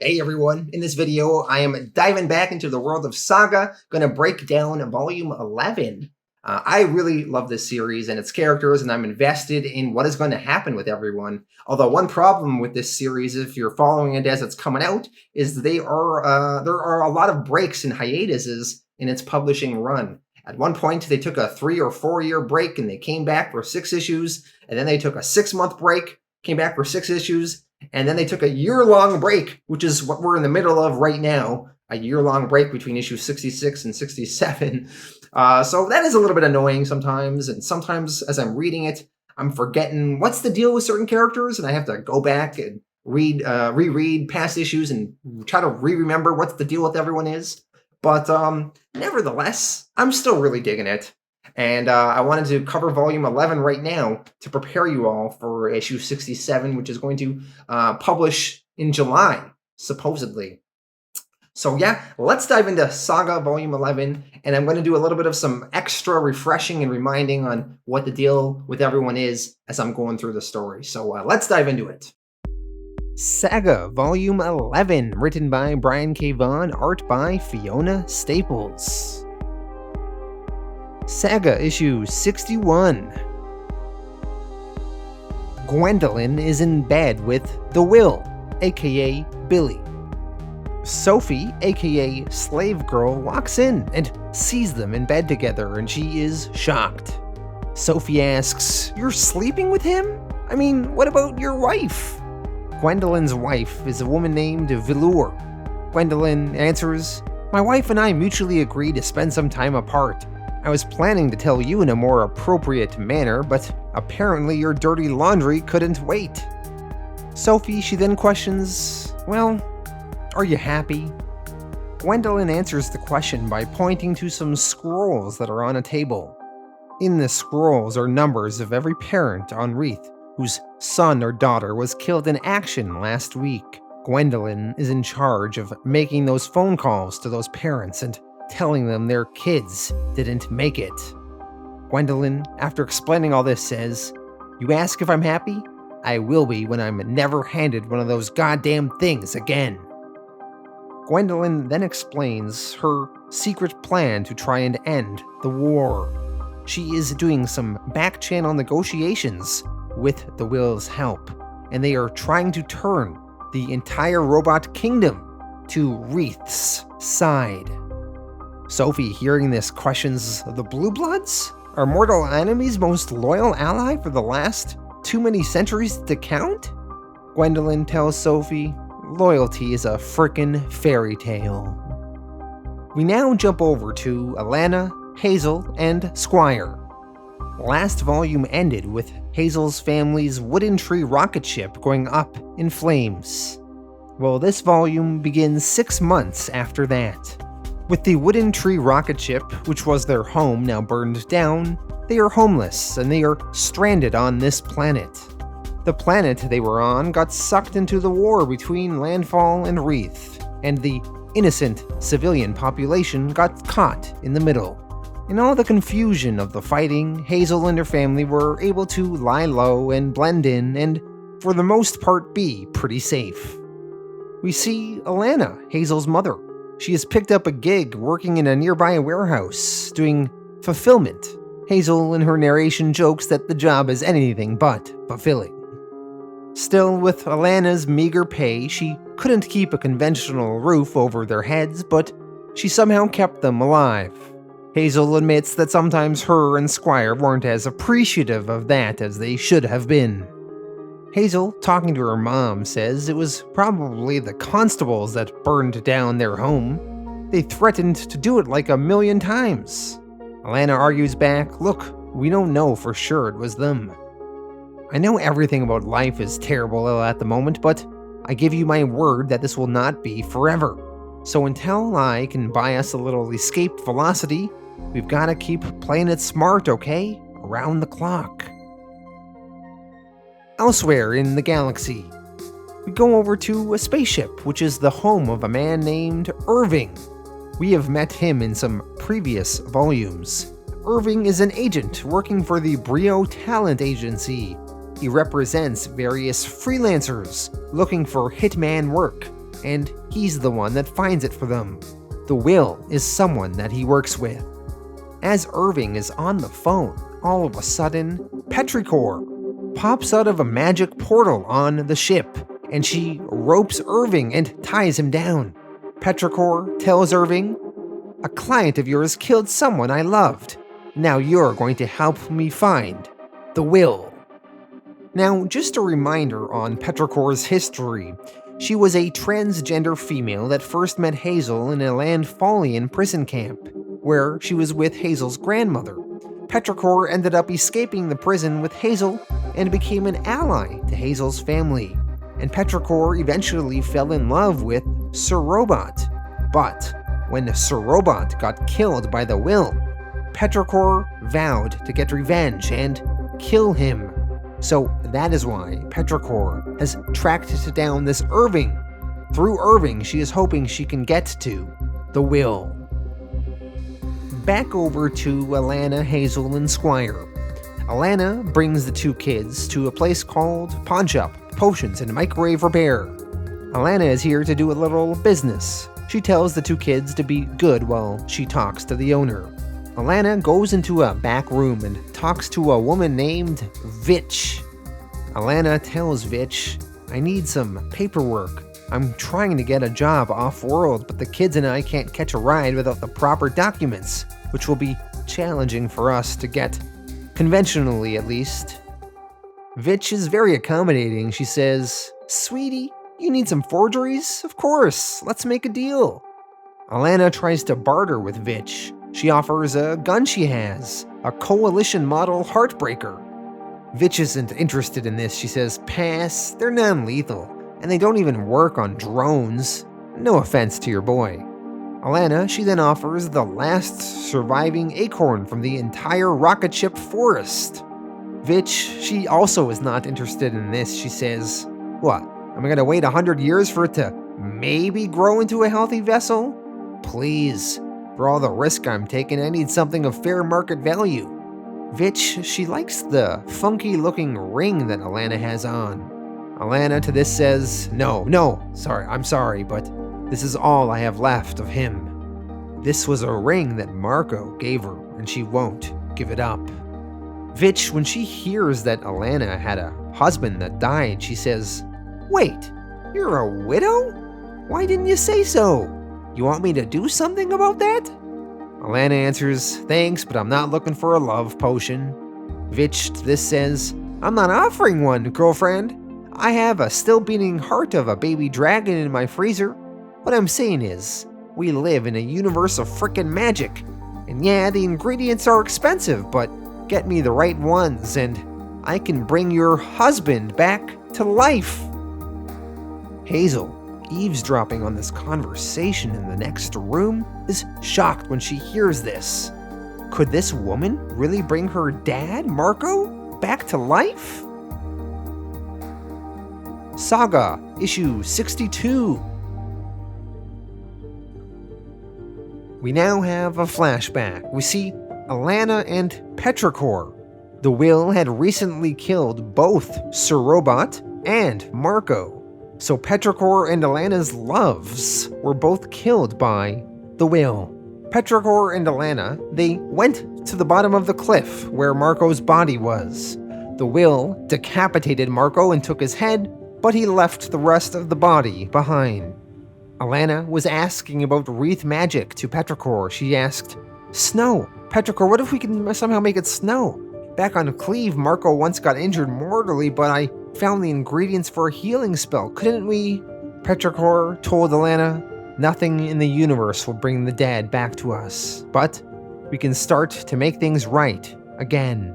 Hey everyone, in this video I am diving back into the world of Saga, going to break down volume 11. I really love this series and its characters, and I'm invested in what is going to happen with everyone. Although one problem with this series, if you're following it as it's coming out, is there are a lot of breaks and hiatuses in its publishing run. At one point, they took a 3 or 4 year break and they came back for 6 issues, and then they took a 6-month break, came back for 6 issues, and then they took a year-long break, which is what we're in the middle of right now, a year-long break between issue 66 and 67. So that is a little bit annoying sometimes, and sometimes as I'm reading it, I'm forgetting what's the deal with certain characters, and I have to go back and reread past issues and try to remember what's the deal with everyone is. But nevertheless, I'm still really digging it. And I wanted to cover volume 11 right now to prepare you all for issue 67, which is going to publish in July, supposedly. So yeah, let's dive into Saga Volume 11, and I'm going to do a little bit of some extra refreshing and reminding on what the deal with everyone is as I'm going through the story. So let's dive into it. Saga Volume 11, written by Brian K. Vaughan, art by Fiona Staples. Saga issue 61. Gwendolyn is in bed with the Will, aka Billy. Sophie, aka Slave Girl, walks in and sees them in bed together, and she is shocked. Sophie asks, "You're sleeping with him? I mean, what about your wife?" Gwendolyn's wife is a woman named Velour. Gwendolyn answers, "My wife and I mutually agreed to spend some time apart. I was planning to tell you in a more appropriate manner, but apparently your dirty laundry couldn't wait." Sophie, she then questions, "Well, are you happy?" Gwendolyn answers the question by pointing to some scrolls that are on a table. In the scrolls are numbers of every parent on Wreath whose son or daughter was killed in action last week. Gwendolyn is in charge of making those phone calls to those parents and telling them their kids didn't make it. Gwendolyn, after explaining all this, says, "You ask if I'm happy? I will be when I'm never handed one of those goddamn things again." Gwendolyn then explains her secret plan to try and end the war. She is doing some back-channel negotiations with the Will's help, and they are trying to turn the entire robot kingdom to Wreath's side. Sophie, hearing this, questions the Blue Bloods? Are mortal enemies' most loyal ally for the last too many centuries to count? Gwendolyn tells Sophie, loyalty is a frickin' fairy tale. We now jump over to Alana, Hazel, and Squire. Last volume ended with Hazel's family's wooden tree rocket ship going up in flames. Well, this volume begins 6 months after that. With the wooden tree rocket ship, which was their home, now burned down, they are homeless and they are stranded on this planet. The planet they were on got sucked into the war between Landfall and Wreath, and the innocent civilian population got caught in the middle. In all the confusion of the fighting, Hazel and her family were able to lie low and blend in and, for the most part, be pretty safe. We see Alana, Hazel's mother. She has picked up a gig working in a nearby warehouse, doing fulfillment. Hazel in her narration jokes that the job is anything but fulfilling. Still, with Alana's meager pay, she couldn't keep a conventional roof over their heads, but she somehow kept them alive. Hazel admits that sometimes her and Squire weren't as appreciative of that as they should have been. Hazel, talking to her mom, says it was probably the constables that burned down their home. They threatened to do it like 1,000,000 times. Alana argues back, "Look, we don't know for sure it was them. I know everything about life is terrible at the moment, but I give you my word that this will not be forever. So until I can buy us a little escape velocity, we've gotta keep playing it smart, okay? Around the clock." Elsewhere in the galaxy, we go over to a spaceship, which is the home of a man named Irving. We have met him in some previous volumes. Irving is an agent working for the Brio Talent Agency. He represents various freelancers looking for hitman work. and he's the one that finds it for them. The will is someone that he works with. As Irving is on the phone, all of a sudden, Petrichor pops out of a magic portal on the ship, and she ropes Irving and ties him down. Petrichor tells Irving, "A client of yours killed someone I loved. Now you're going to help me find the will." Now, just a reminder on Petrichor's history. She was a transgender female that first met Hazel in a Landfallian prison camp, where she was with Hazel's grandmother. Petrichor ended up escaping the prison with Hazel and became an ally to Hazel's family. And Petrichor eventually fell in love with Sir Robot. But when Sir Robot got killed by the will, Petrichor vowed to get revenge and kill him. So that is why Petrichor has tracked down this Irving. Through Irving, she is hoping she can get to the will. Back over to Alana, Hazel, and Squire. Alana brings the two kids to a place called Pawn Shop, Potions and Microwave Repair. Alana is here to do a little business. She tells the two kids to be good while she talks to the owner. Alana goes into a back room and talks to a woman named Vitch. Alana tells Vitch, "I need some paperwork. I'm trying to get a job off-world, but the kids and I can't catch a ride without the proper documents, which will be challenging for us to get, conventionally at least." Vitch is very accommodating. She says, "Sweetie, you need some forgeries? Of course, let's make a deal." Alana tries to barter with Vitch. She offers a gun she has, a Coalition model Heartbreaker. Vitch isn't interested in this. She says, "Pass, they're non-lethal, and they don't even work on drones. No offense to your boy." Alana, she then offers the last surviving acorn from the entire rocket ship forest. Vitch, she also is not interested in this. She says, "What, am I gonna wait 100 years for it to maybe grow into a healthy vessel? Please, for all the risk I'm taking, I need something of fair market value." Vitch, she likes the funky looking ring that Alana has on. Alana to this says, I'm sorry, but this is all I have left of him. This was a ring that Marco gave her, and she won't give it up." Vitch, when she hears that Alana had a husband that died, she says, "Wait, you're a widow? Why didn't you say so? You want me to do something about that?" Alana answers, "Thanks, but I'm not looking for a love potion." Vitch to this says, "I'm not offering one, girlfriend. I have a still beating heart of a baby dragon in my freezer. What I'm saying is, we live in a universe of frickin' magic. And yeah, the ingredients are expensive, but get me the right ones and I can bring your husband back to life." Hazel, eavesdropping on this conversation in the next room, is shocked when she hears this. Could this woman really bring her dad, Marco, back to life? Saga, issue 62. We now have a flashback. We see Alana and Petrichor. The will had recently killed both Sir Robot and Marco. So Petrichor and Alana's loves were both killed by the will. Petrichor and Alana, they went to the bottom of the cliff where Marco's body was. The will decapitated Marco and took his head, but he left the rest of the body behind. Alana was asking about wreath magic to Petrichor. She asked, "Snow, Petrichor, what if we can somehow make it snow? Back on Cleve, Marco once got injured mortally, but I found the ingredients for a healing spell. Couldn't we?" Petrichor told Alana, "Nothing in the universe will bring the dead back to us, but we can start to make things right again."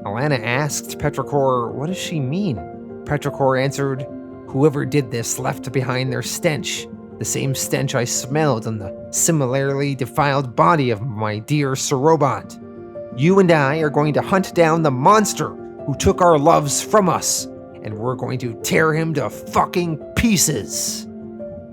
Alana asked Petrichor, "What does she mean?" Petrichor answered, "Whoever did this left behind their stench, the same stench I smelled on the similarly defiled body of my dear Sir Robot. You and I are going to hunt down the monster who took our loves from us, and we're going to tear him to fucking pieces."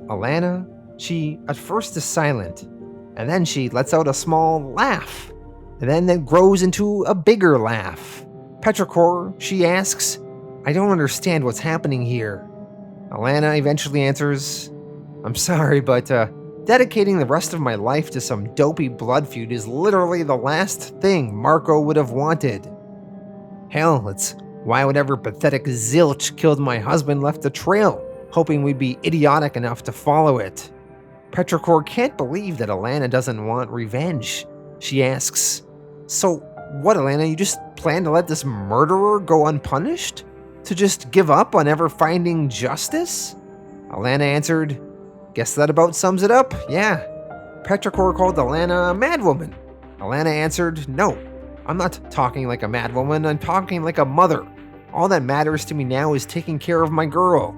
Alana, she at first is silent, and then she lets out a small laugh, and then it grows into a bigger laugh. Petrichor, she asks, "I don't understand what's happening here." Alana eventually answers, I'm sorry, but dedicating the rest of my life to some dopey blood feud is literally the last thing Marco would have wanted. Hell, it's why whatever pathetic zilch killed my husband left a trail, hoping we'd be idiotic enough to follow it. Petrichor can't believe that Alana doesn't want revenge. She asks, "So what, Alana, you just plan to let this murderer go unpunished? To just give up on ever finding justice?" Alana answered, "Guess that about sums it up, yeah." Petrichor called Alana a madwoman. Alana answered, "No, I'm not talking like a madwoman, I'm talking like a mother. All that matters to me now is taking care of my girl."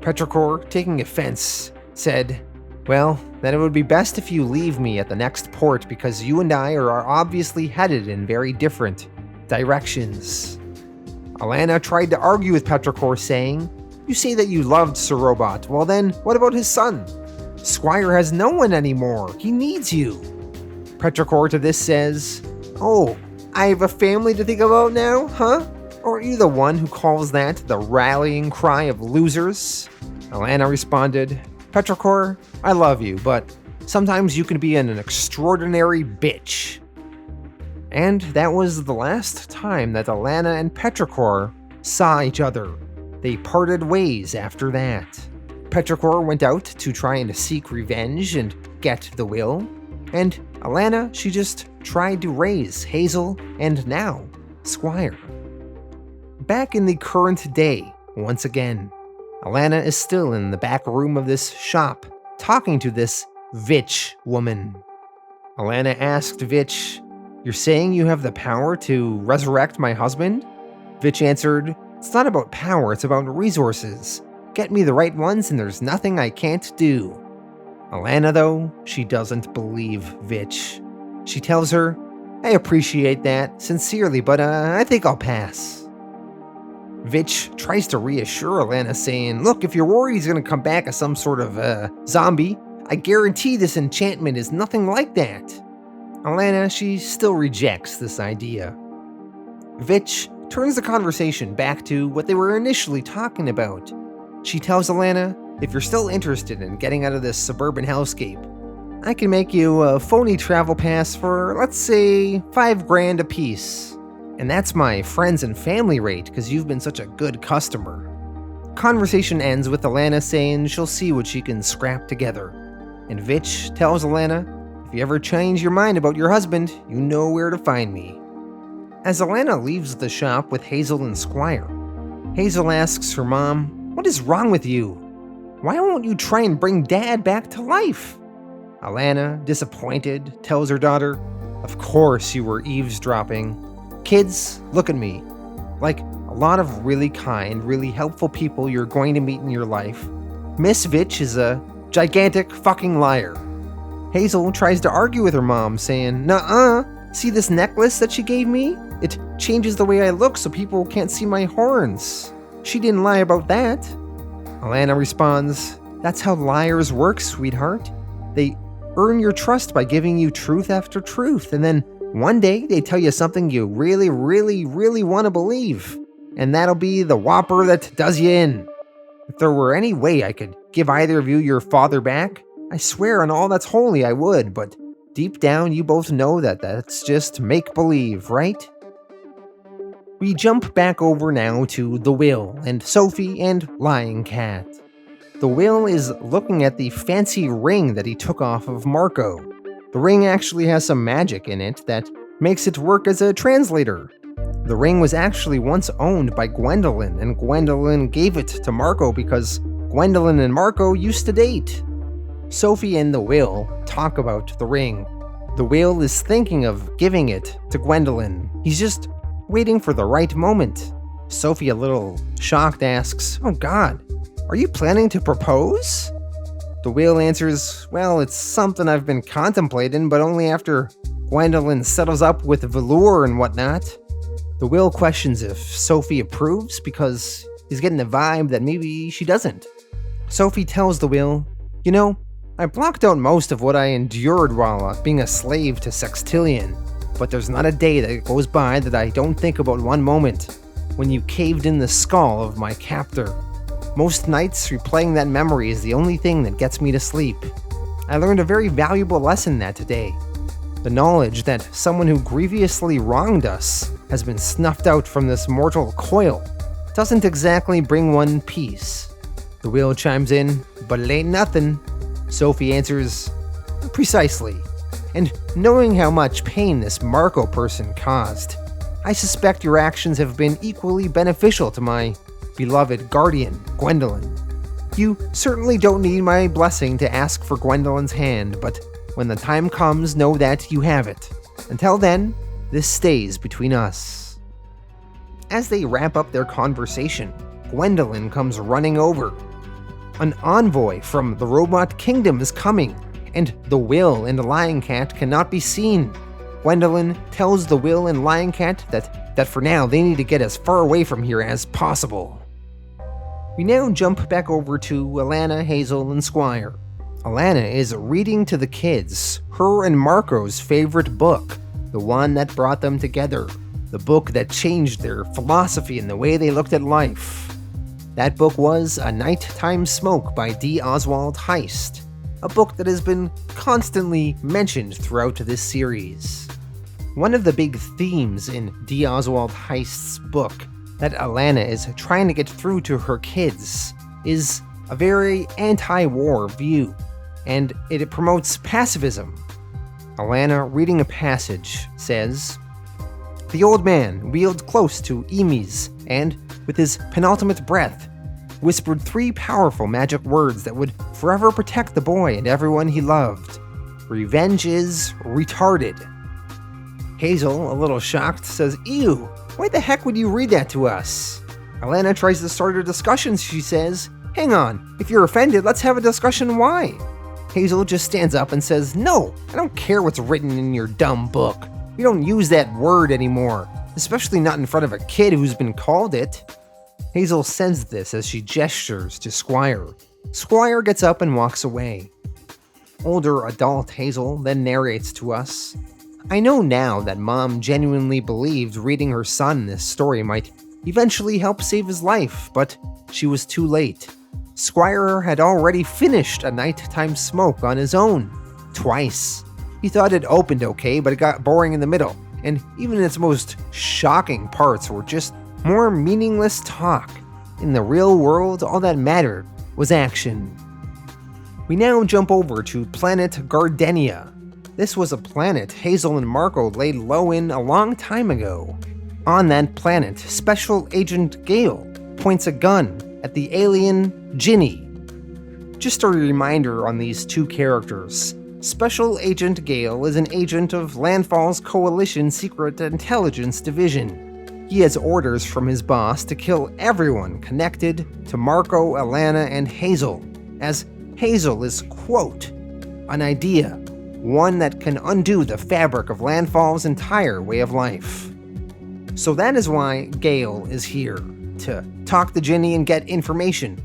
Petrichor, taking offense, said, "Well, then it would be best if you leave me at the next port because you and I are obviously headed in very different directions." Alana tried to argue with Petrichor, saying, "You say that you loved Sir Robot, well then, what about his son? Squire has no one anymore, he needs you." Petrichor to this says, "Oh, I have a family to think about now, huh? Or are you the one who calls that the rallying cry of losers?" Alana responded, "Petrichor, I love you, but sometimes you can be an extraordinary bitch." And that was the last time that Alana and Petrichor saw each other. They parted ways after that. Petrichor went out to try and seek revenge and get the will, and Alana, she just tried to raise Hazel and now Squire. Back in the current day, once again, Alana is still in the back room of this shop, talking to this Vitch woman. Alana asked Vitch, "You're saying you have the power to resurrect my husband?" Vitch answered, "It's not about power, it's about resources. Get me the right ones and there's nothing I can't do." Alana, though, she doesn't believe Vitch. She tells her, "I appreciate that, sincerely, but I think I'll pass." Vitch tries to reassure Alana, saying, "Look, if you're worried he's gonna come back as some sort of zombie, I guarantee this enchantment is nothing like that." Alana, she still rejects this idea. Vitch turns the conversation back to what they were initially talking about. She tells Alana, "If you're still interested in getting out of this suburban hellscape, I can make you a phony travel pass for, let's say, $5,000 a piece. And that's my friends and family rate because you've been such a good customer." Conversation ends with Alana saying she'll see what she can scrap together. And Vitch tells Alana, "If you ever change your mind about your husband, you know where to find me." As Alana leaves the shop with Hazel and Squire, Hazel asks her mom, "What is wrong with you? Why won't you try and bring Dad back to life?" Alana, disappointed, tells her daughter, "Of course you were eavesdropping. Kids, look at me. Like a lot of really kind, really helpful people you're going to meet in your life, Miss Vitch is a gigantic fucking liar." Hazel tries to argue with her mom, saying, "Nuh-uh, see this necklace that she gave me? It changes the way I look so people can't see my horns. She didn't lie about that." Alana responds, "That's how liars work, sweetheart. They earn your trust by giving you truth after truth, and then one day they tell you something you really, really, really want to believe, and that'll be the whopper that does you in. If there were any way I could give either of you your father back, I swear on all that's holy I would, but deep down you both know that that's just make-believe, right?" We jump back over now to the Will and Sophie and Lying Cat. The Will is looking at the fancy ring that he took off of Marco. The ring actually has some magic in it that makes it work as a translator. The ring was actually once owned by Gwendolyn, and Gwendolyn gave it to Marco because Gwendolyn and Marco used to date. Sophie and the Will talk about the ring. The Will is thinking of giving it to Gwendolyn. He's just waiting for the right moment. Sophie, a little shocked, asks, "Oh God, are you planning to propose?" The Will answers, "Well, it's something I've been contemplating, but only after Gwendolyn settles up with velour and whatnot." The Will questions if Sophie approves because he's getting the vibe that maybe she doesn't. Sophie tells the Will, "You know, I blocked out most of what I endured while being a slave to Sextillion, but there's not a day that goes by that I don't think about one moment when you caved in the skull of my captor. Most nights, replaying that memory is the only thing that gets me to sleep. I learned a very valuable lesson that day. The knowledge that someone who grievously wronged us has been snuffed out from this mortal coil doesn't exactly bring one peace. The wheel chimes in, but it ain't nothing. Sophie answers, precisely. And knowing how much pain this Marco person caused, I suspect your actions have been equally beneficial to my beloved guardian, Gwendolyn. You certainly don't need my blessing to ask for Gwendolyn's hand, but when the time comes, know that you have it. Until then, this stays between us. As they wrap up their conversation, Gwendolyn comes running over. An envoy from the Robot Kingdom is coming, and the Will and the Lion Cat cannot be seen. Gwendolyn tells the Will and Lion Cat that for now they need to get as far away from here as possible. We now jump back over to Alana, Hazel, and Squire. Alana is reading to the kids her and Marco's favorite book, the one that brought them together, the book that changed their philosophy and the way they looked at life. That book was A Nighttime Smoke by D. Oswald Heist, a book that has been constantly mentioned throughout this series. One of the big themes in D. Oswald Heist's book that Alana is trying to get through to her kids is a very anti-war view, and it promotes pacifism. Alana, reading a passage, says, "The old man wheeled close to Emies and, with his penultimate breath, whispered 3 powerful magic words that would forever protect the boy and everyone he loved. Revenge is retarded." Hazel, a little shocked, says, "Ew, why the heck would you read that to us?" Alana tries to start a discussion. She says, "Hang on, if you're offended, let's have a discussion why." Hazel just stands up and says, "No, I don't care what's written in your dumb book. We don't use that word anymore, especially not in front of a kid who's been called it." Hazel says this as she gestures to Squire. Squire gets up and walks away. Older adult Hazel then narrates to us, "I know now that Mom genuinely believed reading her son this story might eventually help save his life, but she was too late. Squire had already finished A Nighttime Smoke on his own, twice. He thought it opened okay, but it got boring in the middle, and even its most shocking parts were just more meaningless talk. In the real world, all that mattered was action." We now jump over to planet Gardenia. This was a planet Hazel and Marco laid low in a long time ago. On that planet, Special Agent Gale points a gun at the alien Ginny. Just a reminder on these two characters. Special Agent Gale is an agent of Landfall's Coalition Secret Intelligence Division. He has orders from his boss to kill everyone connected to Marco, Alana, and Hazel, as Hazel is, quote, "an idea, one that can undo the fabric of Landfall's entire way of life." So that is why Gale is here, to talk to Ginny and get information.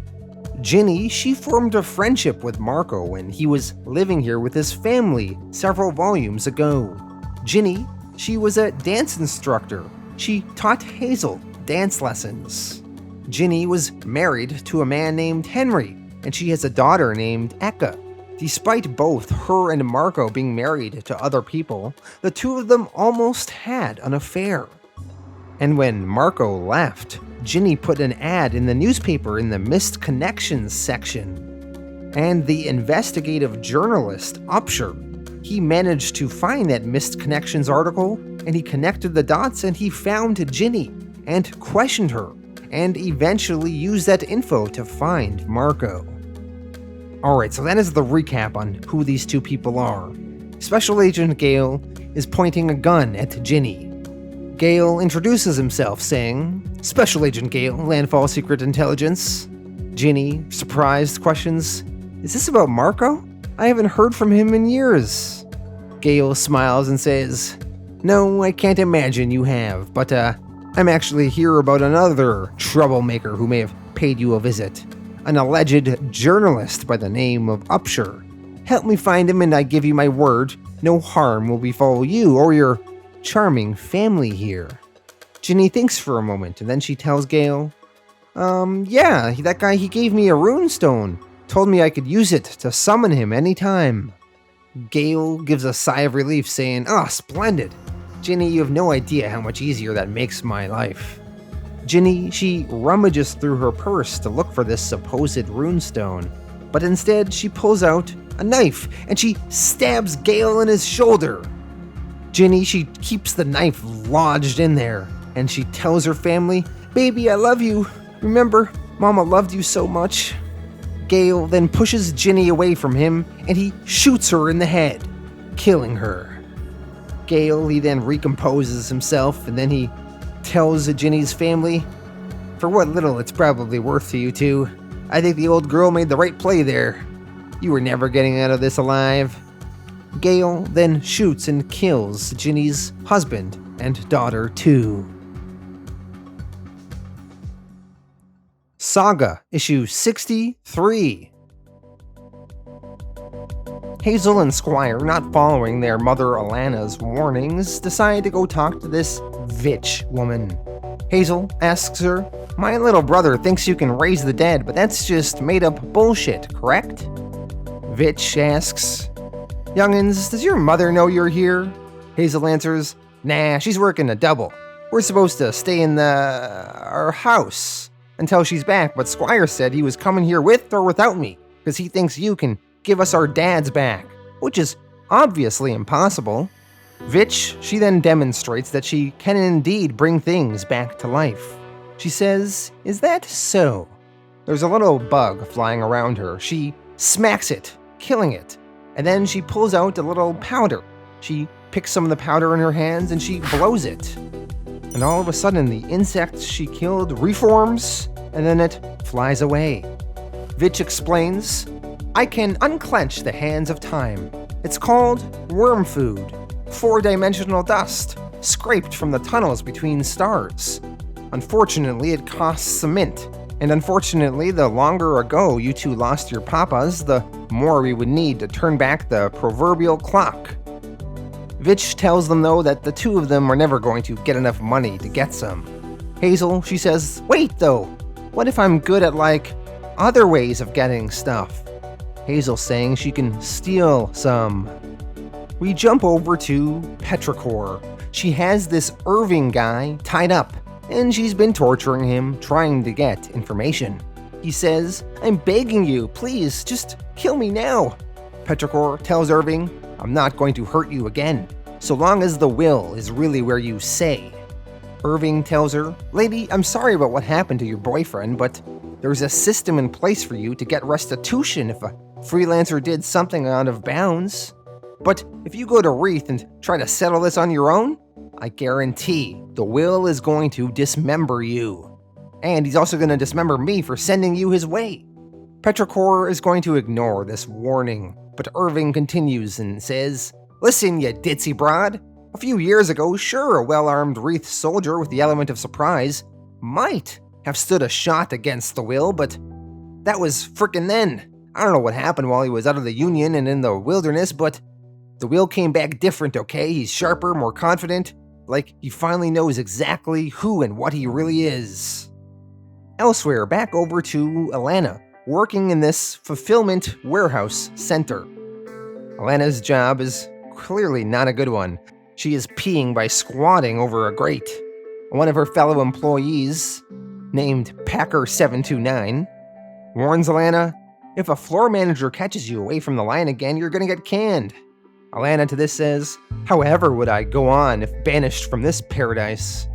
Ginny, she formed a friendship with Marco when he was living here with his family several volumes ago. Ginny, she was a dance instructor. She taught Hazel dance lessons. Ginny was married to a man named Henry, and she has a daughter named Eka. Despite both her and Marco being married to other people, the two of them almost had an affair. And when Marco left, Ginny put an ad in the newspaper in the Missed Connections section. And the investigative journalist, Upshur, he managed to find that Missed Connections article, and he connected the dots and he found Ginny and questioned her, and eventually used that info to find Marco. Alright, so that is the recap on who these two people are. Special Agent Gale is pointing a gun at Ginny. Gale introduces himself saying, "Special Agent Gale, Landfall Secret Intelligence." Ginny, surprised, questions, "Is this about Marco? I haven't heard from him in years." Gale smiles and says, "No, I can't imagine you have, but I'm actually here about another troublemaker who may have paid you a visit. An alleged journalist by the name of Upshur. Help me find him and I give you my word, no harm will befall you or your charming family here." Ginny thinks for a moment and then she tells Gale, Yeah, that guy, he gave me a runestone. Told me I could use it to summon him anytime. Gale gives a sigh of relief, saying, "Ah, splendid. Ginny, you have no idea how much easier that makes my life." Ginny, she rummages through her purse to look for this supposed runestone, but instead she pulls out a knife and she stabs Gale in his shoulder. Ginny, she keeps the knife lodged in there, and she tells her family, "Baby, I love you. Remember, Mama loved you so much." Gale then pushes Ginny away from him, and he shoots her in the head, killing her. Gale, he then recomposes himself, and then he tells Ginny's family, "For what little it's probably worth to you two, I think the old girl made the right play there. You were never getting out of this alive." Gale then shoots and kills Ginny's husband and daughter too. Saga, issue 63. Hazel and Squire, not following their mother Alana's warnings, decide to go talk to this Vitch woman. Hazel asks her, "My little brother thinks you can raise the dead, but that's just made up bullshit, correct?" Vitch asks, "Youngins, does your mother know you're here?" Hazel answers, "Nah, she's working a double. We're supposed to stay in our house until she's back, but Squire said he was coming here with or without me, because he thinks you can give us our dads back, which is obviously impossible." Vitch, she then demonstrates that she can indeed bring things back to life. She says, "Is that so?" There's a little bug flying around her. She smacks it, killing it, and then she pulls out a little powder. She picks some of the powder in her hands and she blows it. And all of a sudden, the insect she killed reforms, and then it flies away. Vitch explains, "I can unclench the hands of time. It's called worm food, 4-dimensional dust, scraped from the tunnels between stars. Unfortunately, it costs a mint, and unfortunately, the longer ago you two lost your papas, the more we would need to turn back the proverbial clock." Vitch tells them, though, that the two of them are never going to get enough money to get some. Hazel, she says, "Wait, though, what if I'm good at, other ways of getting stuff?" Hazel saying she can steal some. We jump over to Petrichor. She has this Irving guy tied up, and she's been torturing him, trying to get information. He says, "I'm begging you, please, just kill me now." Petrichor tells Irving, "I'm not going to hurt you again, so long as the will is really where you say." Irving tells her, "Lady, I'm sorry about what happened to your boyfriend, but there's a system in place for you to get restitution if a freelancer did something out of bounds. But if you go to Wreath and try to settle this on your own, I guarantee the will is going to dismember you. And he's also going to dismember me for sending you his way." Petrichor is going to ignore this warning, but Irving continues and says, "Listen, you ditzy broad. A few years ago, sure, a well-armed Wreath soldier with the element of surprise might have stood a shot against the will, but that was frickin' then. I don't know what happened while he was out of the Union and in the wilderness, but the will came back different, okay? He's sharper, more confident, like he finally knows exactly who and what he really is." Elsewhere, back over to Alana, working in this fulfillment warehouse center. Alana's job is clearly not a good one. She is peeing by squatting over a grate. One of her fellow employees, named Packer729, warns Alana, "If a floor manager catches you away from the line again, you're gonna get canned." Alana to this says, "However would I go on if banished from this paradise?"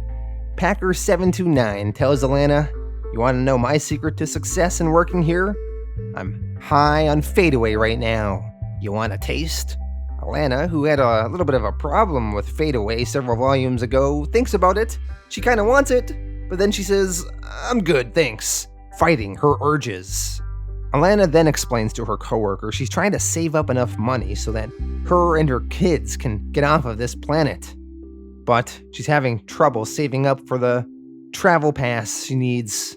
Packer729 tells Alana, "You want to know my secret to success in working here? I'm high on fadeaway right now. You want a taste?" Alana, who had a little bit of a problem with fadeaway several volumes ago, thinks about it. She kind of wants it, but then she says, "I'm good, thanks," fighting her urges. Alana then explains to her coworker she's trying to save up enough money so that her and her kids can get off of this planet. But she's having trouble saving up for the travel pass she needs.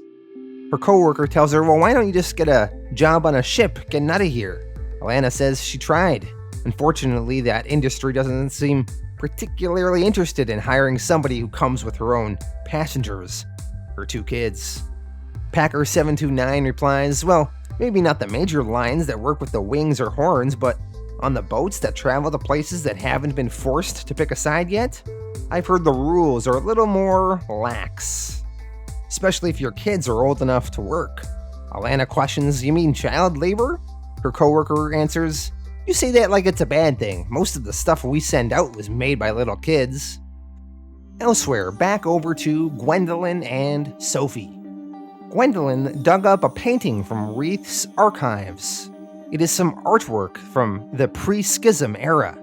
Her coworker tells her, "Well, why don't you just get a job on a ship getting out of here?" Alana says she tried. Unfortunately, that industry doesn't seem particularly interested in hiring somebody who comes with her own passengers, her 2 kids. Packer729 replies, well, maybe not the major lines that work with the wings or horns, but on the boats that travel to places that haven't been forced to pick a side yet? I've heard the rules are a little more lax. Especially if your kids are old enough to work. Alana questions, you mean child labor? Her coworker answers, you say that like it's a bad thing. Most of the stuff we send out was made by little kids. Elsewhere, back over to Gwendolyn and Sophie. Gwendolyn dug up a painting from Wreath's archives. It is some artwork from the pre-schism era.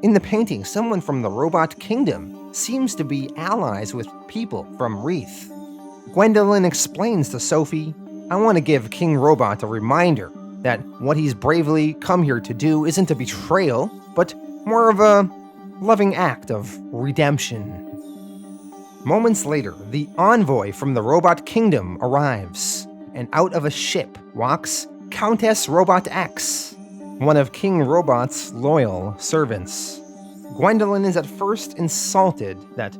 In the painting, someone from the Robot Kingdom seems to be allies with people from Wreath. Gwendolyn explains to Sophie, I want to give King Robot a reminder that what he's bravely come here to do isn't a betrayal, but more of a loving act of redemption. Moments later, the envoy from the Robot Kingdom arrives, and out of a ship walks Countess Robot X, one of King Robot's loyal servants. Gwendolyn is at first insulted that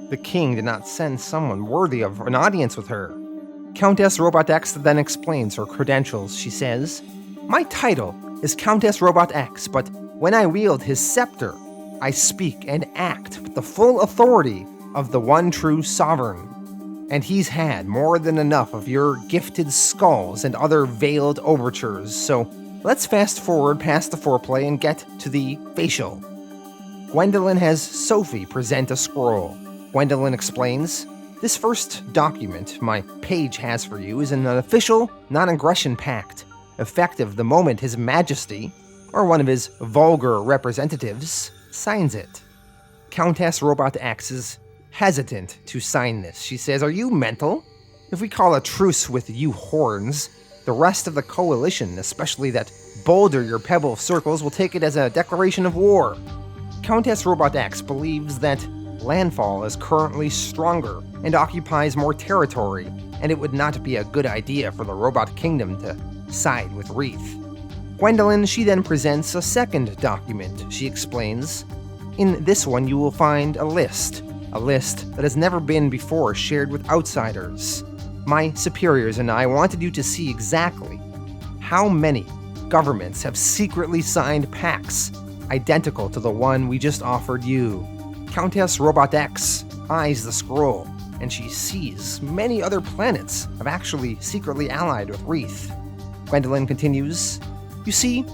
the king did not send someone worthy of an audience with her. Countess Robot X then explains her credentials. She says, my title is Countess Robot X, but when I wield his scepter, I speak and act with the full authority of the one true sovereign. And he's had more than enough of your gifted skulls and other veiled overtures, so let's fast forward past the foreplay and get to the facial. Gwendolyn has Sophie present a scroll. Gwendolyn explains, this first document my page has for you is an official non-aggression pact, effective the moment His Majesty, or one of his vulgar representatives, signs it. Countess Robot X is hesitant to sign this. She says, are you mental? If we call a truce with you horns, the rest of the coalition, especially that boulder your pebble circles, will take it as a declaration of war. Countess Robot X believes that Landfall is currently stronger and occupies more territory, and it would not be a good idea for the Robot Kingdom to side with Wreath. Gwendolyn, she then presents a second document. She explains, in this one you will find a list that has never been before shared with outsiders. My superiors and I wanted you to see exactly how many governments have secretly signed pacts identical to the one we just offered you. Countess Robot X eyes the scroll, and she sees many other planets have actually secretly allied with Wreath. Gwendolyn continues, you see,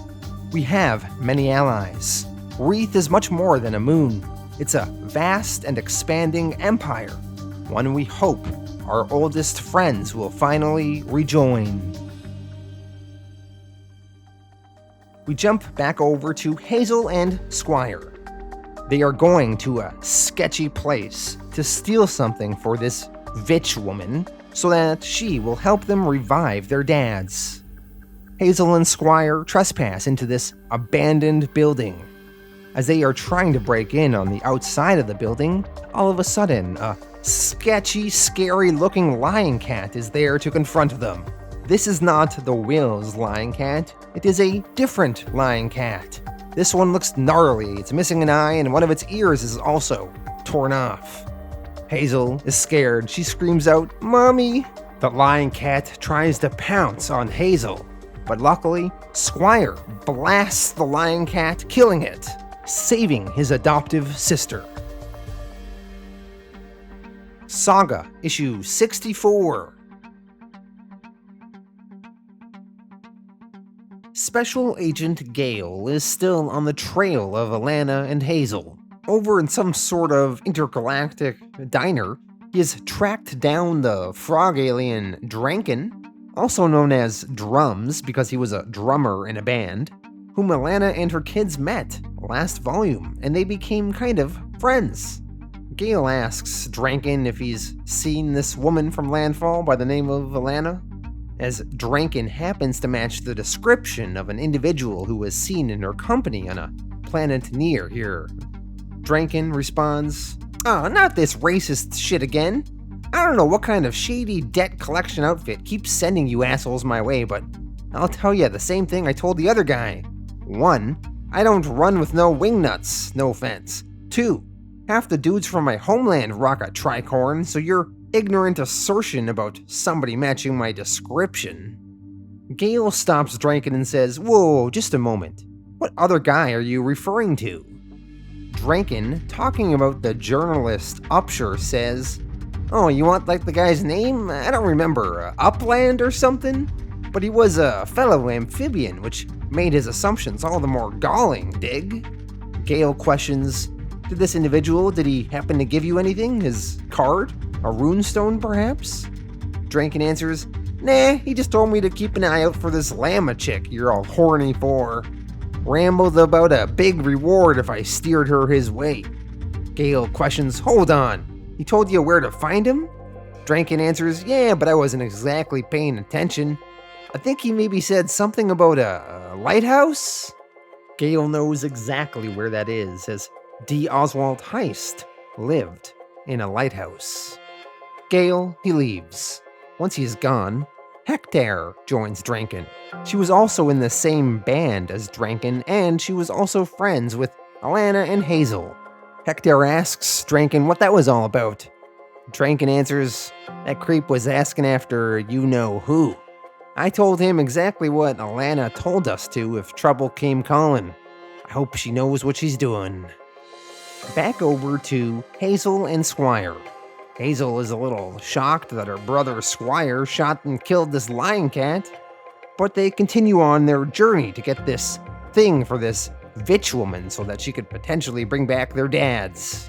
we have many allies. Wreath is much more than a moon. It's a vast and expanding empire, one we hope our oldest friends will finally rejoin. We jump back over to Hazel and Squire. They are going to a sketchy place to steal something for this Vitch woman so that she will help them revive their dads. Hazel and Squire trespass into this abandoned building. As they are trying to break in on the outside of the building, all of a sudden, a sketchy, scary-looking lion cat is there to confront them. This is not the Will's lion cat, it is a different lion cat. This one looks gnarly, it's missing an eye, and one of its ears is also torn off. Hazel is scared, she screams out, "Mommy!" The lion cat tries to pounce on Hazel, but luckily, Squire blasts the lion cat, killing it, saving his adoptive sister. Saga, issue 64. Special Agent Gale is still on the trail of Alana and Hazel. Over in some sort of intergalactic diner, he has tracked down the frog alien Drankin, also known as Drums because he was a drummer in a band, whom Alana and her kids met last volume, and they became kind of friends. Gale asks Drankin if he's seen this woman from Landfall by the name of Alana, as Drankin happens to match the description of an individual who was seen in her company on a planet near here. Drankin responds, "Oh, not this racist shit again. I don't know what kind of shady debt collection outfit keeps sending you assholes my way, but I'll tell you the same thing I told the other guy. 1, I don't run with no wingnuts, no offense. 2, half the dudes from my homeland rock a tricorn, so you're ignorant assertion about somebody matching my description. Gale stops Drankin and says, "Whoa, just a moment. What other guy are you referring to?" Drankin, talking about the journalist Upshur, says, "Oh, you want like the guy's name? I don't remember, Upland or something? But he was a fellow amphibian, which made his assumptions all the more galling, dig?" Gale questions, did he happen to give you anything? His card? A runestone, perhaps? Drankin answers, "Nah, he just told me to keep an eye out for this llama chick you're all horny for. Rambled about a big reward if I steered her his way." Gale questions, "Hold on, he told you where to find him?" Drankin answers, "Yeah, but I wasn't exactly paying attention. I think he maybe said something about a lighthouse?" Gale knows exactly where that is, as D. Oswald Heist lived in a lighthouse. Gale, he leaves. Once he's gone, Hector joins Drankin. She was also in the same band as Drankin, and she was also friends with Alana and Hazel. Hector asks Drankin what that was all about. Drankin answers, "That creep was asking after you-know-who. I told him exactly what Alana told us to if trouble came calling. I hope she knows what she's doing." Back over to Hazel and Squire. Hazel is a little shocked that her brother Squire shot and killed this lion cat, but they continue on their journey to get this thing for this Vitch woman so that she could potentially bring back their dads.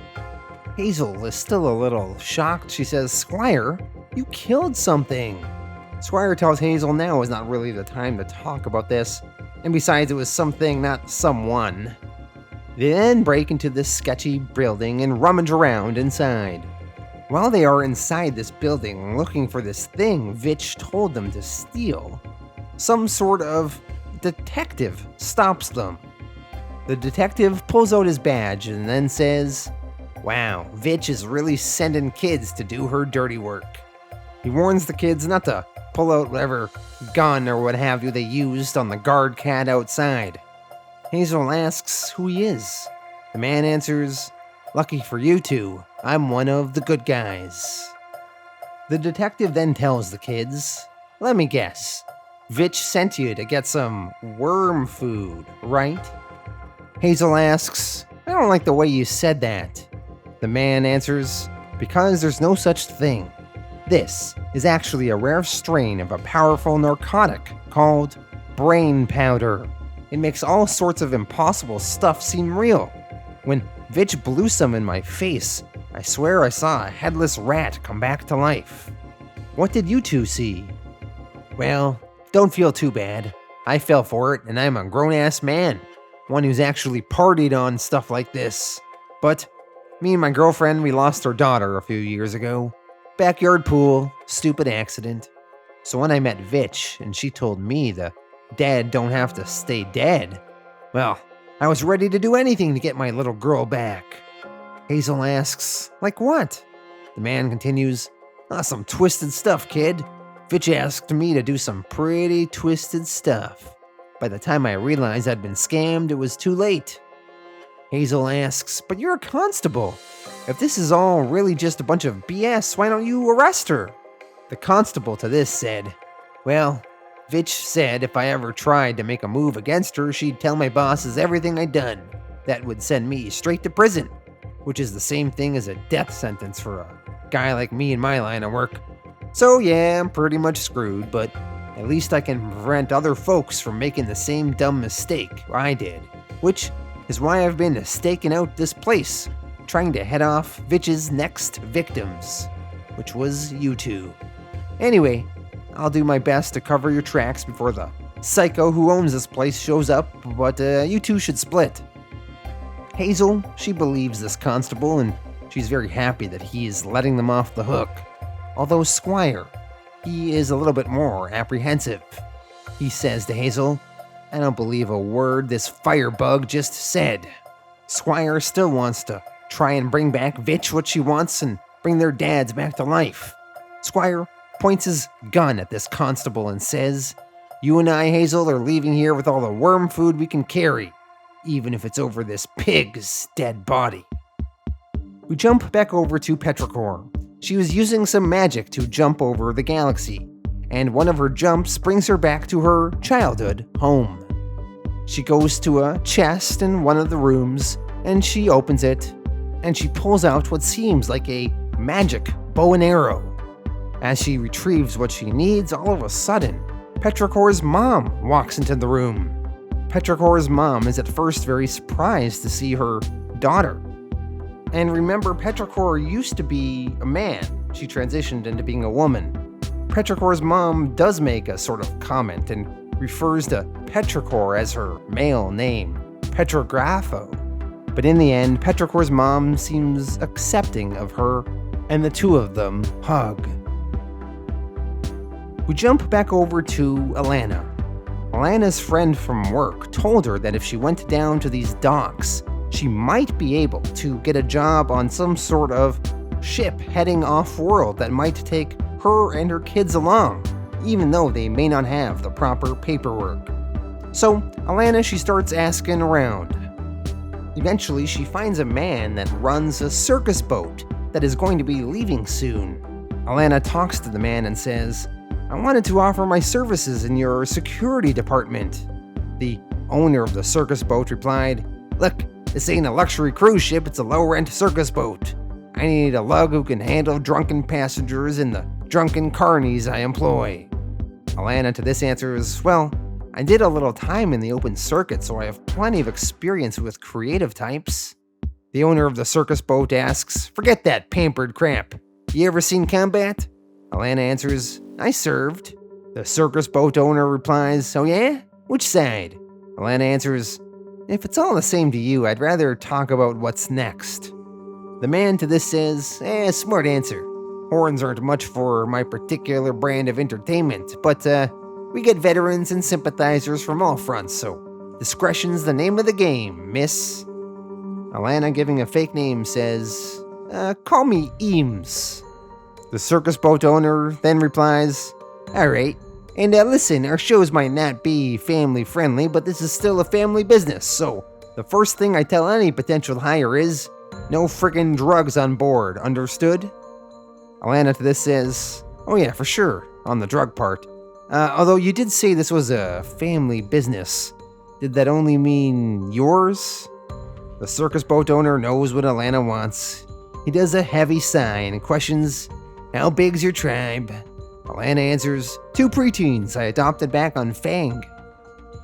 Hazel is still a little shocked. She says, "Squire, you killed something." Squire tells Hazel now is not really the time to talk about this, and besides it was something, not someone. They then break into this sketchy building and rummage around inside. While they are inside this building looking for this thing Vitch told them to steal, some sort of detective stops them. The detective pulls out his badge and then says, "Wow, Vitch is really sending kids to do her dirty work." He warns the kids not to pull out whatever gun or what have you they used on the guard cat outside. Hazel asks who he is. The man answers, "Lucky for you two, I'm one of the good guys." The detective then tells the kids, "Let me guess, Vitch sent you to get some worm food, right?" Hazel asks, "I don't like the way you said that." The man answers, "Because there's no such thing. This is actually a rare strain of a powerful narcotic called brain powder. It makes all sorts of impossible stuff seem real. When Vitch blew some in my face, I swear I saw a headless rat come back to life. What did you two see?" "Well, don't feel too bad. I fell for it, and I'm a grown-ass man. One who's actually partied on stuff like this. But me and my girlfriend, we lost our daughter a few years ago. Backyard pool, stupid accident. So when I met Vitch, and she told me the dead don't have to stay dead, well, I was ready to do anything to get my little girl back." Hazel asks, "Like what?" The man continues, "Some twisted stuff, kid. Vitch asked me to do some pretty twisted stuff. By the time I realized I'd been scammed, it was too late." Hazel asks, "But you're a constable. If this is all really just a bunch of BS, why don't you arrest her?" The constable to this said, "Well, Vitch said if I ever tried to make a move against her, she'd tell my bosses everything I'd done. That would send me straight to prison, which is the same thing as a death sentence for a guy like me in my line of work. So yeah, I'm pretty much screwed, but at least I can prevent other folks from making the same dumb mistake I did, which is why I've been staking out this place, trying to head off Vitch's next victims, which was you two. Anyway, I'll do my best to cover your tracks before the psycho who owns this place shows up, but you two should split." Hazel, she believes this constable, and she's very happy that he is letting them off the hook. Although Squire, he is a little bit more apprehensive. He says to Hazel, "I don't believe a word this firebug just said." Squire still wants to try and bring back Vitch what she wants and bring their dads back to life. Squire points his gun at this constable and says, "You and I, Hazel, are leaving here with all the worm food we can carry, even if it's over this pig's dead body." We jump back over to Petrichor. She was using some magic to jump over the galaxy, and one of her jumps brings her back to her childhood home. She goes to a chest in one of the rooms, and she opens it, and she pulls out what seems like a magic bow and arrow. As she retrieves what she needs, all of a sudden, Petrichor's mom walks into the room. Petrichor's mom is at first very surprised to see her daughter. And remember, Petrichor used to be a man. She transitioned into being a woman. Petrichor's mom does make a sort of comment and refers to Petrichor as her male name, Petrographo. But in the end, Petrichor's mom seems accepting of her, and the two of them hug. We jump back over to Alana. Alana's friend from work told her that if she went down to these docks, she might be able to get a job on some sort of ship heading off-world that might take her and her kids along, even though they may not have the proper paperwork. So, Alana, she starts asking around. Eventually, she finds a man that runs a circus boat that is going to be leaving soon. Alana talks to the man and says, "I wanted to offer my services in your security department." The owner of the circus boat replied, "Look, this ain't a luxury cruise ship, it's a low-rent circus boat. I need a lug who can handle drunken passengers and the drunken carnies I employ." Alana to this answers, "Well, I did a little time in the open circuit, so I have plenty of experience with creative types." The owner of the circus boat asks, "Forget that pampered crap. You ever seen combat?" Alana answers, "I served." The circus boat owner replies, "Oh yeah? Which side?" Alana answers, "If it's all the same to you, I'd rather talk about what's next." The man to this says, "Smart answer. Horns aren't much for my particular brand of entertainment, but we get veterans and sympathizers from all fronts, so discretion's the name of the game, miss." Alana, giving a fake name, says, "Call me Eames." The circus boat owner then replies, "Alright, and listen, our shows might not be family friendly, but this is still a family business, so the first thing I tell any potential hire is, no friggin' drugs on board, understood?" Alana to this says, "Oh yeah, for sure, on the drug part. Although you did say this was a family business. Did that only mean yours?" The circus boat owner knows what Alana wants. He does a heavy sigh and questions, "How big's your tribe?" Alana answers, "2 preteens I adopted back on Fang."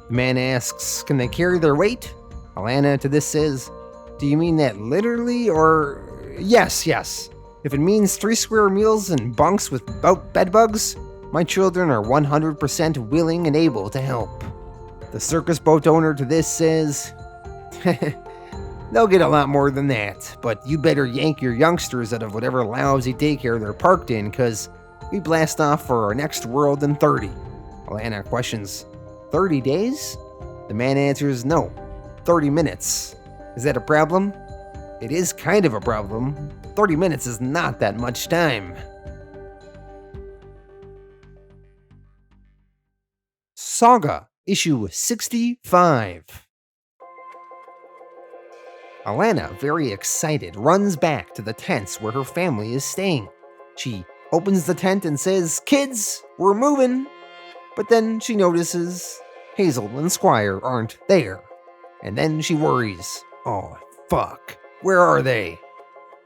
The man asks, "Can they carry their weight?" Alana to this says, "Do you mean that literally, or..." Yes. If it means 3 square meals and bunks with bedbugs, my children are 100% willing and able to help." The circus boat owner to this says, "They'll get a lot more than that, but you better yank your youngsters out of whatever lousy daycare they're parked in, cause we blast off for our next world in 30. Alana questions, 30 days? The man answers, "No, 30 minutes. Is that a problem?" It is kind of a problem. 30 minutes is not that much time. Saga, issue 65. Alana, very excited, runs back to the tents where her family is staying. She opens the tent and says, "Kids, we're moving." But then she notices Hazel and Squire aren't there. And then she worries, "Oh, fuck, where are they?"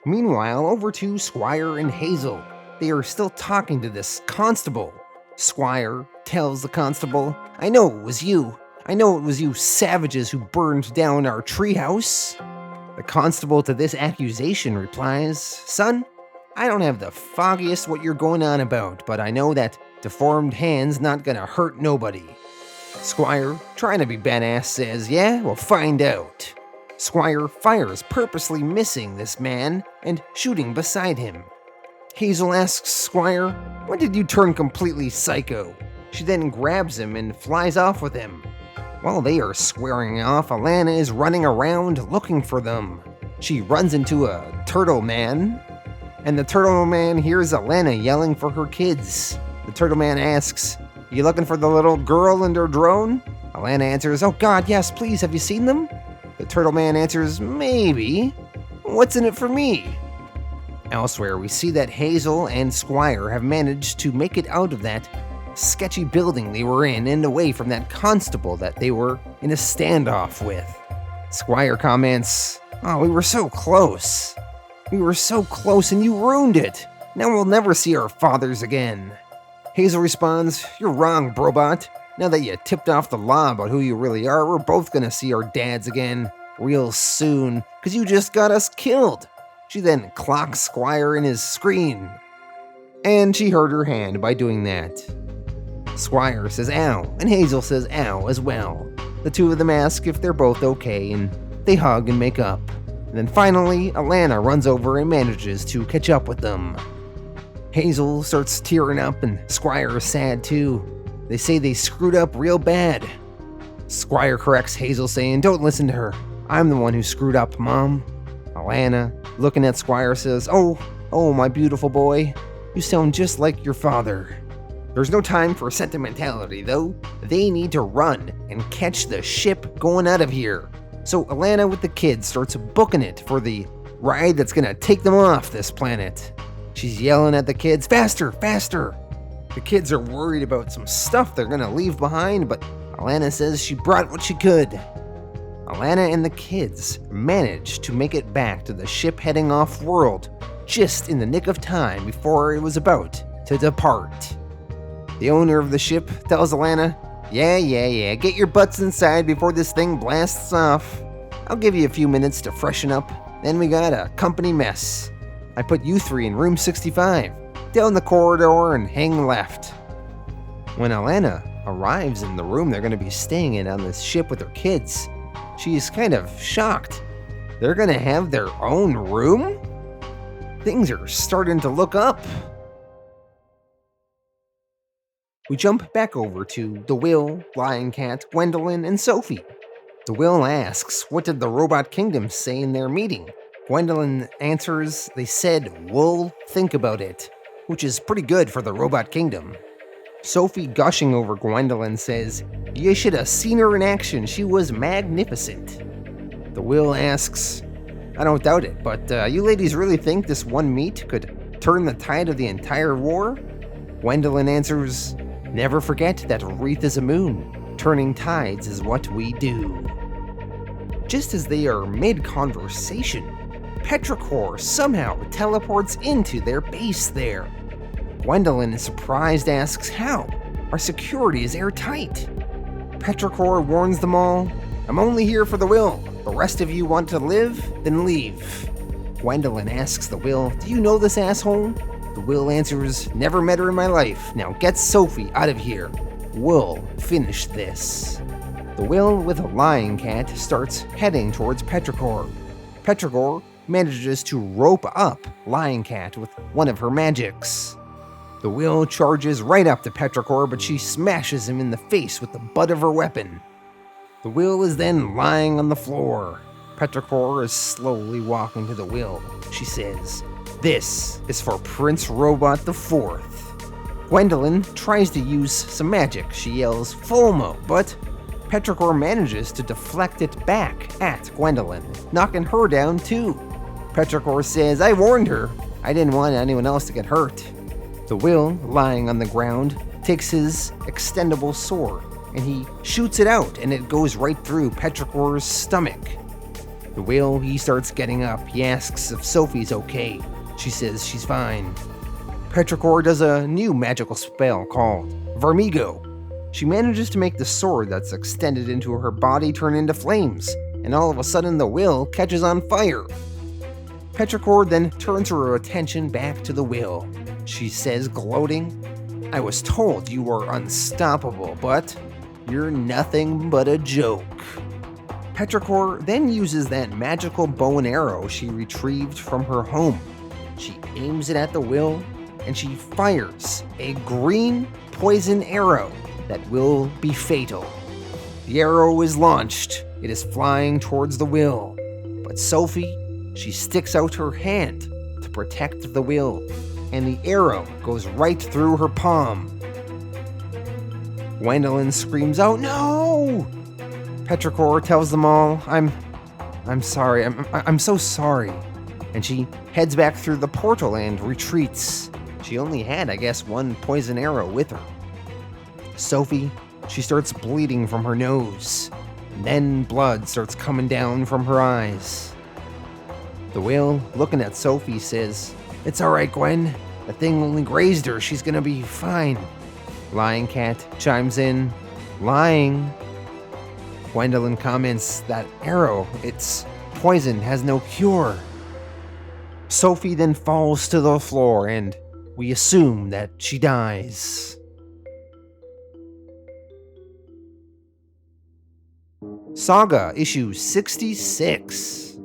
Meanwhile, over to Squire and Hazel. They are still talking to this constable. Squire tells the constable, "I know it was you. I know it was you savages who burned down our treehouse." The constable to this accusation replies, "Son, I don't have the foggiest what you're going on about, but I know that deformed hand's not gonna hurt nobody." Squire, trying to be badass, says, "Yeah, we'll find out." Squire fires, purposely missing this man and shooting beside him. Hazel asks Squire, "When did you turn completely psycho?" She then grabs him and flies off with him. While they are squaring off, Alana is running around looking for them. She runs into a turtle man, and the turtle man hears Alana yelling for her kids. The turtle man asks, "You looking for the little girl and her drone?" Alana answers, "Oh God, yes, please, have you seen them?" The turtle man answers, "Maybe. What's in it for me?" Elsewhere, we see that Hazel and Squire have managed to make it out of that sketchy building they were in and away from that constable that they were in a standoff with. Squire comments, "Oh, we were so close. We were so close and you ruined it. Now we'll never see our fathers again." Hazel responds, "You're wrong, Brobot. Now that you tipped off the law about who you really are, we're both gonna see our dads again real soon, because you just got us killed." She then clocks Squire in his screen, and she hurt her hand by doing that. Squire says ow, and Hazel says ow as well. The two of them ask if they're both okay, and they hug and make up. And then finally, Alana runs over and manages to catch up with them. Hazel starts tearing up, and Squire is sad too. They say they screwed up real bad. Squire corrects Hazel, saying, "Don't listen to her. I'm the one who screwed up, Mom." Alana, looking at Squire, says, Oh, my beautiful boy. You sound just like your father." There's no time for sentimentality, though. They need to run and catch the ship going out of here. So Alana with the kids starts booking it for the ride that's gonna take them off this planet. She's yelling at the kids, "Faster, faster!" The kids are worried about some stuff they're gonna leave behind, but Alana says she brought what she could. Alana and the kids manage to make it back to the ship heading off-world just in the nick of time before it was about to depart. The owner of the ship tells Alana, Yeah, get your butts inside before this thing blasts off. I'll give you a few minutes to freshen up, then we got a company mess. I put you three in room 65, down the corridor and hang left." When Alana arrives in the room they're going to be staying in on this ship with her kids, she's kind of shocked. They're going to have their own room? Things are starting to look up. We jump back over to the Will, Lion Cat, Gwendolyn, and Sophie. The Will asks, what did the Robot Kingdom say in their meeting? Gwendolyn answers, they said, "We'll think about it," which is pretty good for the Robot Kingdom. Sophie, gushing over Gwendolyn, says, "You should have seen her in action. She was magnificent." The Will asks, "I don't doubt it, but you ladies really think this one meet could turn the tide of the entire war?" Gwendolyn answers, "Never forget that a wreath is a moon. Turning tides is what we do." Just as they are mid-conversation, Petrichor somehow teleports into their base there. Gwendolyn, surprised, asks how. Our security is airtight. Petrichor warns them all, "I'm only here for the Will. The rest of you want to live? Then leave." Gwendolyn asks the Will, "Do you know this asshole?" The Will answers, "Never met her in my life. Now get Sophie out of here. We'll finish this." The Will with a Lion Cat starts heading towards Petrichor. Petrichor manages to rope up Lion Cat with one of her magics. The Will charges right up to Petrichor, but she smashes him in the face with the butt of her weapon. The Will is then lying on the floor. Petrichor is slowly walking to the Will. She says, "This is for Prince Robot IV." Gwendolyn tries to use some magic. She yells, "Fulmo," but Petrichor manages to deflect it back at Gwendolyn, knocking her down too. Petrichor says, "I warned her. I didn't want anyone else to get hurt." The Will, lying on the ground, takes his extendable sword and he shoots it out, and it goes right through Petrichor's stomach. The Will, he starts getting up. He asks if Sophie's okay. She says she's fine. Petrichor does a new magical spell called Vermigo. She manages to make the sword that's extended into her body turn into flames, and all of a sudden the Will catches on fire. Petrichor then turns her attention back to the Will. She says, gloating, "I was told you were unstoppable, but you're nothing but a joke." Petrichor then uses that magical bow and arrow she retrieved from her home. She aims it at the Will, and she fires a green poison arrow that will be fatal. The arrow is launched. It is flying towards the Will, but Sophie, she sticks out her hand to protect the Will, and the arrow goes right through her palm. Gwendolyn screams out, "No!" Petrichor tells them all, I'm sorry. I'm so sorry. and she heads back through the portal and retreats. She only had, I guess, one poison arrow with her. Sophie, she starts bleeding from her nose, and then blood starts coming down from her eyes. The whale, looking at Sophie, says, "It's alright, Gwen. The thing only grazed her. She's gonna be fine." Lying Cat chimes in, "Lying." Gwendolyn comments, "That arrow, it's poison, has no cure." Sophie then falls to the floor, and we assume that she dies. Saga issue 66.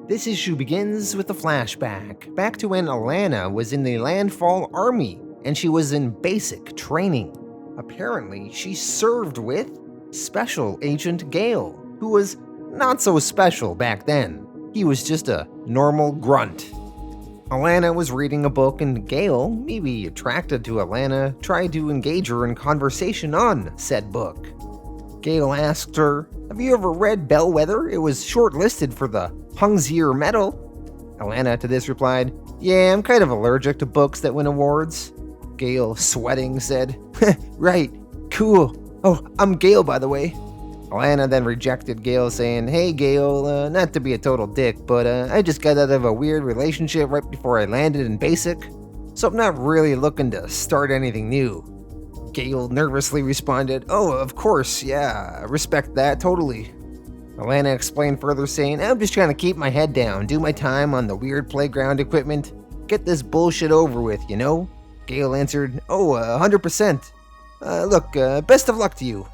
This issue begins with a flashback, back to when Alana was in the Landfall Army and she was in basic training. Apparently, she served with Special Agent Gale, who was not so special back then. He was just a normal grunt. Alana was reading a book and Gale, maybe attracted to Alana, tried to engage her in conversation on said book. Gale asked her, "Have you ever read Bellwether? It was shortlisted for the Hungsier Medal." Alana to this replied, "Yeah, I'm kind of allergic to books that win awards." Gale, sweating, said, "Right, cool. Oh, I'm Gale, by the way." Alana then rejected Gale, saying, "Hey Gale, not to be a total dick, but I just got out of a weird relationship right before I landed in basic, so I'm not really looking to start anything new." Gale nervously responded, "Oh, of course, yeah, I respect that, totally." Alana explained further, saying, "I'm just trying to keep my head down, do my time on the weird playground equipment, get this bullshit over with, you know?" Gale answered, "Oh, 100%. Look, best of luck to you."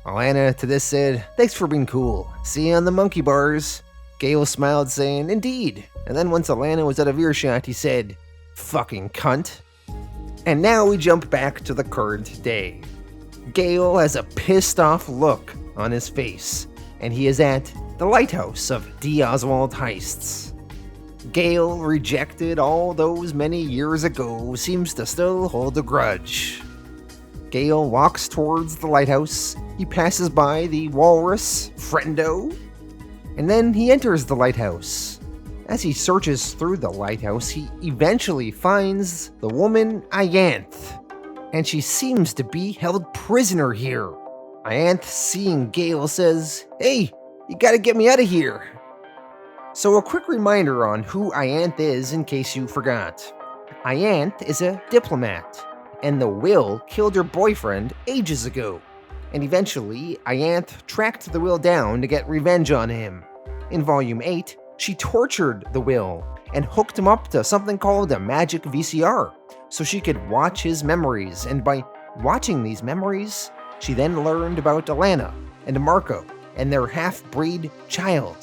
Alana to this said, "Thanks for being cool. See you on the monkey bars." Gale smiled, saying, "Indeed." And then once Alana was out of earshot, he said, "Fucking cunt." And now we jump back to the current day. Gale has a pissed off look on his face, and he is at the lighthouse of D. Oswald Heists. Gale, rejected all those many years ago, seems to still hold a grudge. Gale walks towards the lighthouse. He passes by the walrus, Friendo, and then he enters the lighthouse. As he searches through the lighthouse, he eventually finds the woman Ianth, and she seems to be held prisoner here. Ianth, seeing Gale, says, "Hey, you gotta get me out of here." So a quick reminder on who Ianth is in case you forgot. Ianth is a diplomat, and the Will killed her boyfriend ages ago. And eventually, Ianth tracked the Will down to get revenge on him. In Volume 8, she tortured the Will and hooked him up to something called a magic VCR, so she could watch his memories, and by watching these memories, she then learned about Alana and Marco and their half-breed child.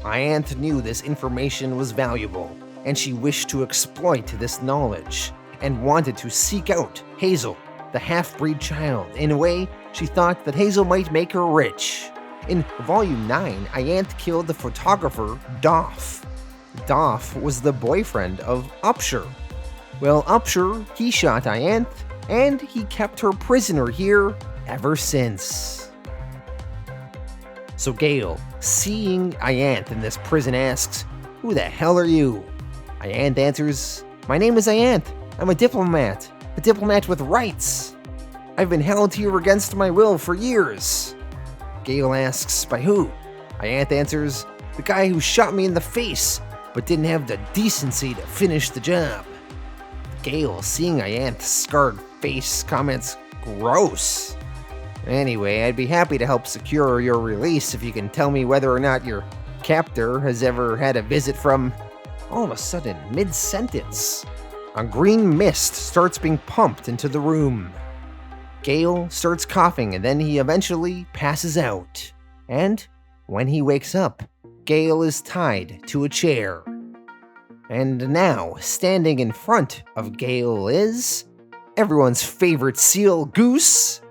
Ianth knew this information was valuable, and she wished to exploit this knowledge, and wanted to seek out Hazel, the half-breed child. In a way, she thought that Hazel might make her rich. In Volume 9, Ianth killed the photographer, Doff. Doff was the boyfriend of Upshur. Well, Upshur, he shot Ianth, and he kept her prisoner here ever since. So Gale, seeing Ianth in this prison, asks, "Who the hell are you?" Ianth answers, "My name is Ianth. I'm a diplomat with rights. I've been held here against my will for years." Gale asks, "By who?" Ianth answers, "The guy who shot me in the face, but didn't have the decency to finish the job." Gale, seeing Ianth's scarred face, comments, "Gross." "Anyway, I'd be happy to help secure your release if you can tell me whether or not your captor has ever had a visit from..." All of a sudden, mid-sentence, a green mist starts being pumped into the room. Gale starts coughing, and then he eventually passes out. And when he wakes up, Gale is tied to a chair. And now, standing in front of Gale is everyone's favorite seal, Goose,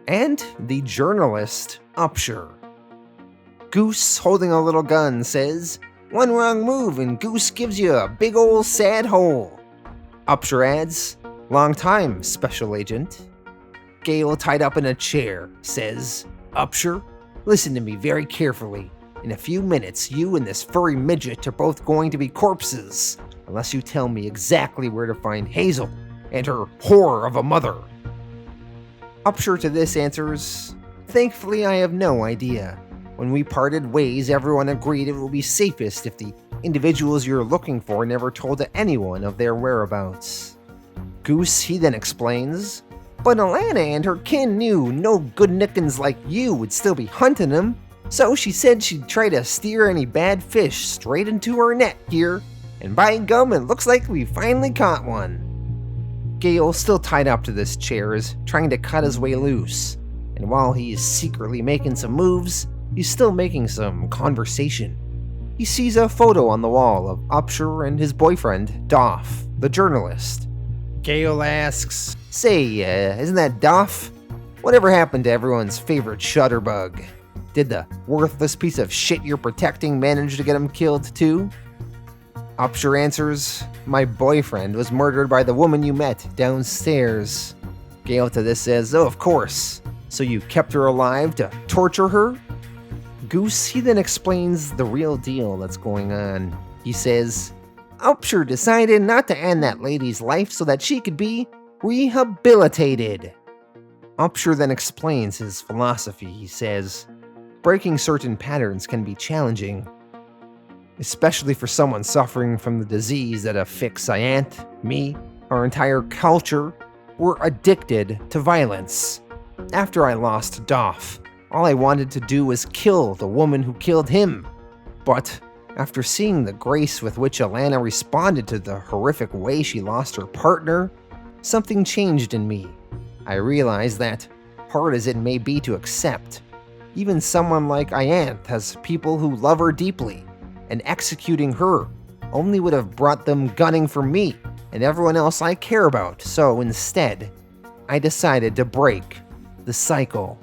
and the journalist, Upshur. Goose, holding a little gun, says, "One wrong move and Goose gives you a big ol' sad hole." Upshur adds, "Long time, Special Agent." Gale, tied up in a chair, says, "Upshur, listen to me very carefully. In a few minutes, you and this furry midget are both going to be corpses, unless you tell me exactly where to find Hazel and her whore of a mother. Upshur to this answers, thankfully I have no idea. When we parted ways, everyone agreed it would be safest if the individuals you're looking for never told anyone of their whereabouts. Goose, he then explains, but Alana and her kin knew no good nickins like you would still be hunting them, so she said she'd try to steer any bad fish straight into her net here, and by gum, it looks like we finally caught one. Gale, still tied up to this chair, is trying to cut his way loose, and while he is secretly making some moves, he's still making some conversation. He sees a photo on the wall of Upshur and his boyfriend, Doff, the journalist. Gale asks, "Say, isn't that Doff? Whatever happened to everyone's favorite shutterbug? Did the worthless piece of shit you're protecting manage to get him killed too?" Upshur answers, "My boyfriend was murdered by the woman you met downstairs." Gale to this says, "Oh, of course. So you kept her alive to torture her?" Goose, he then explains the real deal that's going on. He says, Upshur decided not to end that lady's life so that she could be rehabilitated. Upshur then explains his philosophy. He says, breaking certain patterns can be challenging, especially for someone suffering from the disease that affects Ianth, me, our entire culture. We're addicted to violence. After I lost Doff, all I wanted to do was kill the woman who killed him. But after seeing the grace with which Alana responded to the horrific way she lost her partner, something changed in me. I realized that, hard as it may be to accept, even someone like Ianth has people who love her deeply, and executing her only would have brought them gunning for me and everyone else I care about. So instead, I decided to break the cycle.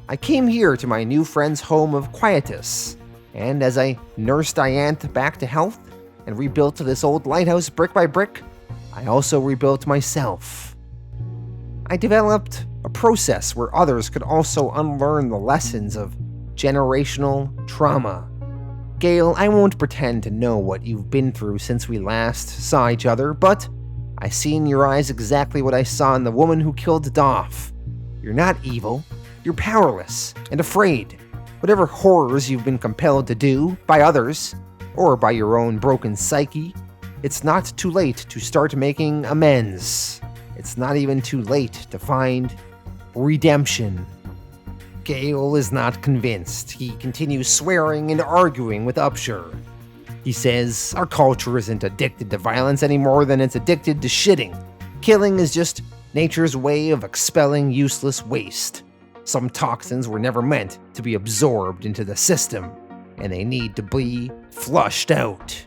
I came here to my new friend's home of Quietus, and as I nursed Ianth back to health and rebuilt this old lighthouse brick by brick, I also rebuilt myself. I developed a process where others could also unlearn the lessons of generational trauma. Gale, I won't pretend to know what you've been through since we last saw each other, but I see in your eyes exactly what I saw in the woman who killed Doff. You're not evil, you're powerless and afraid. Whatever horrors you've been compelled to do by others, or by your own broken psyche, it's not too late to start making amends. It's not even too late to find redemption. Gale is not convinced. He continues swearing and arguing with Upshur. He says, our culture isn't addicted to violence any more than it's addicted to shitting. Killing is just nature's way of expelling useless waste. Some toxins were never meant to be absorbed into the system, and they need to be flushed out.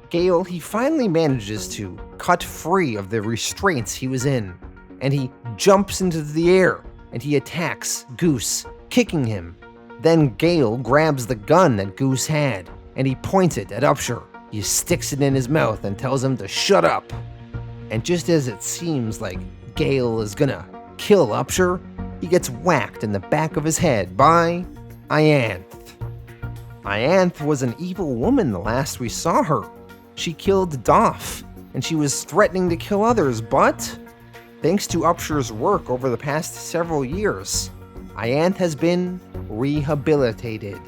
Gale, he finally manages to cut free of the restraints he was in, and he jumps into the air, and he attacks Goose, kicking him. Then Gale grabs the gun that Goose had, and he points it at Upshur. He sticks it in his mouth and tells him to shut up. And just as it seems like Gale is gonna kill Upshur, he gets whacked in the back of his head by Ianth. Ianth was an evil woman the last we saw her. She killed Doff, and she was threatening to kill others, but thanks to Upshur's work over the past several years, Ianth has been rehabilitated.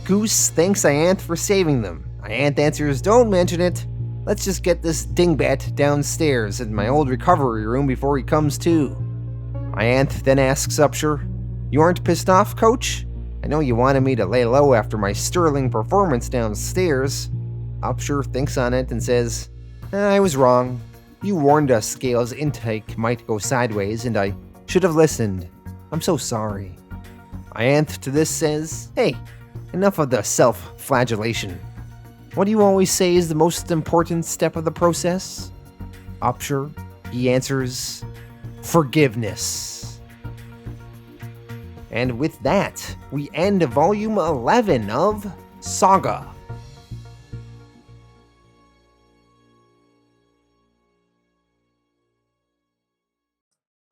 Goose thanks Ianth for saving them. Ianth answers, don't mention it. Let's just get this dingbat downstairs in my old recovery room before he comes to. Ianth then asks Upshur, you aren't pissed off, coach? I know you wanted me to lay low after my sterling performance downstairs. Upshur thinks on it and says, I was wrong. You warned us Gale's intake might go sideways, and I should have listened. I'm so sorry. Ianth to this says, hey, enough of the self-flagellation. What do you always say is the most important step of the process? Upshur, he answers, forgiveness. And with that, we end volume 11 of Saga.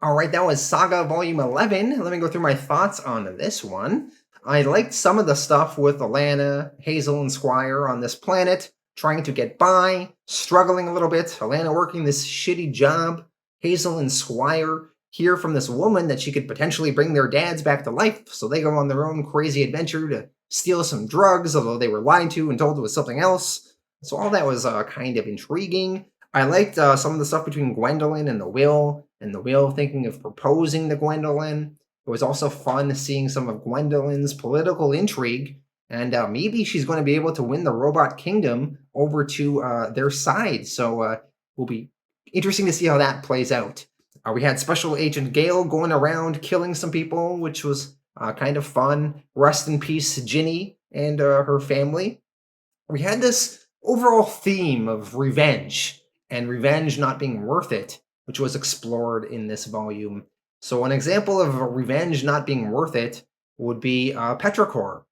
Alright, that was Saga Volume 11. Let me go through my thoughts on this one. I liked some of the stuff with Alana, Hazel, and Squire on this planet, trying to get by, struggling a little bit. Alana working this shitty job. Hazel and Squire hear from this woman that she could potentially bring their dads back to life, so they go on their own crazy adventure to steal some drugs, although they were lied to and told it was something else. So all that was kind of intriguing. I liked some of the stuff between Gwendolyn and the Will thinking of proposing to Gwendolyn. It was also fun seeing some of Gwendolyn's political intrigue, and maybe she's going to be able to win the Robot Kingdom over to their side. So will be interesting to see how that plays out. We had Special Agent Gale going around killing some people, which was kind of fun. Rest in peace, Ginny and her family. We had this overall theme of revenge, and revenge not being worth it, which was explored in this volume. So an example of revenge not being worth it would be Petrichor.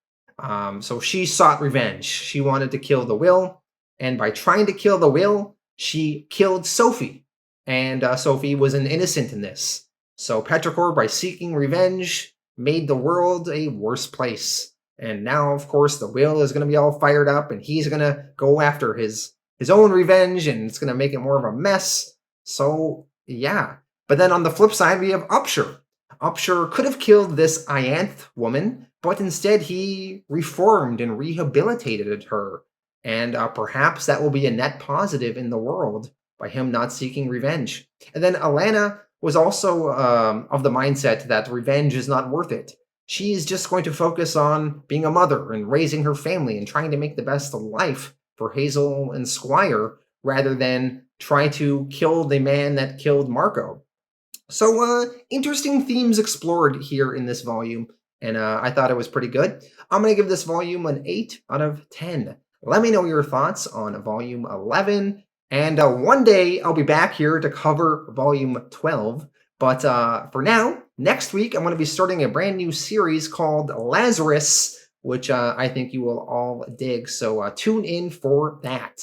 So she sought revenge. She wanted to kill the Will, and by trying to kill the Will, she killed Sophie. And Sophie was an innocent in this. So Petrichor, by seeking revenge, made the world a worse place. And now, of course, the Will is going to be all fired up, and he's going to go after his own revenge, and it's going to make it more of a mess. So, yeah. But then on the flip side, we have Upshur. Upshur could have killed this Ianth woman, but instead he reformed and rehabilitated her. And perhaps that will be a net positive in the world by him not seeking revenge. And then Alana was also of the mindset that revenge is not worth it. She's just going to focus on being a mother and raising her family and trying to make the best life for Hazel and Squire rather than try to kill the man that killed Marco. So, interesting themes explored here in this volume, and I thought it was pretty good. I'm going to give this volume an 8 out of 10. Let me know your thoughts on volume 11, and one day I'll be back here to cover volume 12. But for now, next week I'm going to be starting a brand new series called Lazarus, which I think you will all dig. So tune in for that.